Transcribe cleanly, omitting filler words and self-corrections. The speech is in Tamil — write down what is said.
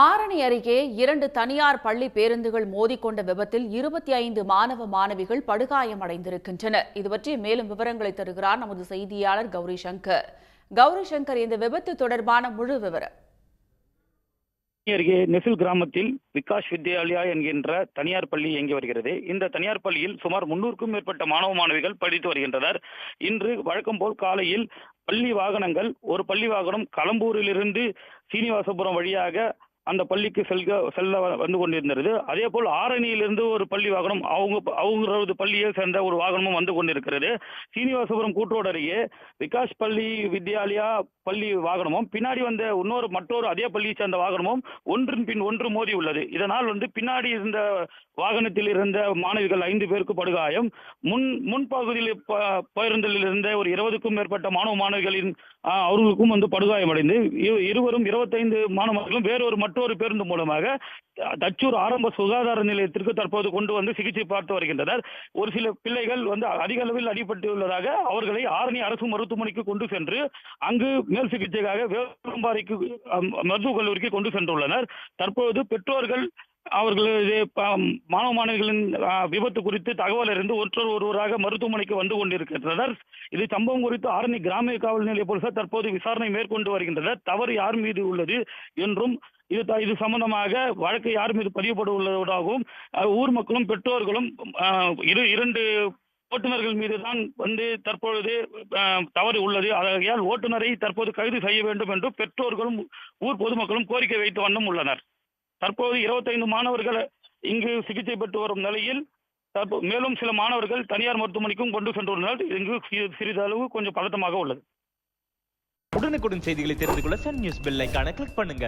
ஆரணி அருகே 2 தனியார் பள்ளி பேருந்துகள் மோதிக்கொண்ட விபத்தில் 25 மாணவ மாணவிகள் படுகாயமடைந்திருக்கின்றனர். இதுபற்றி மேலும் விவரங்களை தருகிறார் நமது செய்தியாளர் கௌரி சங்கர். இந்த விபத்து தொடர்பான முழு விவரம். அருகே நெசில் கிராமத்தில் விகாஷ் வித்யாலயா என்கின்ற தனியார் பள்ளி இயங்கி வருகிறது. இந்த தனியார் பள்ளியில் சுமார் 300க்கும் மேற்பட்ட மாணவ மாணவிகள் படித்து வருகின்றனர். இன்று வழக்கம் போல் காலையில் பள்ளி வாகனங்கள் ஒரு பள்ளி வாகனம் களம்பூரிலிருந்து சீனிவாசபுரம் வழியாக அந்த பள்ளிக்கு செல்ல வந்து கொண்டிருந்தது. அதே போல் ஆரணியிலிருந்து ஒரு பள்ளி வாகனம் அவங்களது பள்ளியை சேர்ந்த ஒரு வாகனமும் வந்து கொண்டிருக்கிறது. சீனிவாசபுரம் கூட்டோடு அருகே விகாஷ் பள்ளி வித்யாலயா பள்ளி வாகனமும் பின்னாடி வந்த மற்றொரு அதே பள்ளியை சேர்ந்த வாகனமும் ஒன்றின் பின் ஒன்று மோதி உள்ளது. இதனால் பின்னாடி இருந்த வாகனத்தில் இருந்த மாணவிகள் 5 பேருக்கு படுகாயம். முன்பகுதியில் பேருந்தில் இருந்த ஒரு 20க்கும் மேற்பட்ட மாணவ மாணவிகளின் அவர்களுக்கும் படுகாயம் அடைந்து இருவரும் 25 மாணவர்களும் மற்றொரு பேருந்து மூலமாக தச்சூர் ஆரம்ப சுகாதார நிலையத்திற்கு தற்போது கொண்டு வந்து சிகிச்சை பார்த்து வருகின்றனர். ஒரு சில பிள்ளைகள் அதிக அளவில் அடிபட்டுள்ளதாக அவர்களை ஆரணி அரசு மருத்துவமனைக்கு கொண்டு சென்று அங்கு மேல் சிகிச்சைக்காக வேலும்பாறைக்கு மருத்துவக் கல்லூரிக்கு கொண்டு சென்றுள்ளனர். தற்போது பெற்றோர்கள் அவர்களது மாணவ மாணவிகளின் விபத்து குறித்து தகவல் அறிந்து ஒருவராக மருத்துவமனைக்கு வந்து கொண்டிருக்கின்றனர். இது சம்பவம் குறித்து ஆரணி கிராமிய காவல் நிலைய போலீசார் தற்போது விசாரணை மேற்கொண்டு வருகின்றனர். தவறு யார் மீது உள்ளது என்றும் இது சம்பந்தமாக வழக்கு யார் மீது பதியப்பட உள்ளதாகவும் ஊர் மக்களும் பெற்றோர்களும் 2 ஓட்டுநர்கள் மீது தான் தற்பொழுது தவறு உள்ளது. ஆகையால் ஓட்டுநரை தற்போது கைது செய்ய வேண்டும் என்று பெற்றோர்களும் ஊர் பொதுமக்களும் கோரிக்கை வைத்த வண்ணம் உள்ளனர். தற்போது 25 மாணவர்கள் இங்கு சிகிச்சை பெற்று வரும் நிலையில் மேலும் சில மாணவர்கள் தனியார் மருத்துவமனைக்கும் கொண்டு சென்றுள்ளனர். இங்கு சிறிதளவு கொஞ்சம் பதட்டமாக உள்ளது. உடனுக்குடன் செய்திகளை தெரிந்து கொள்ள சன் நியூஸ் பெல் ஐகானை கிளிக் பண்ணுங்க.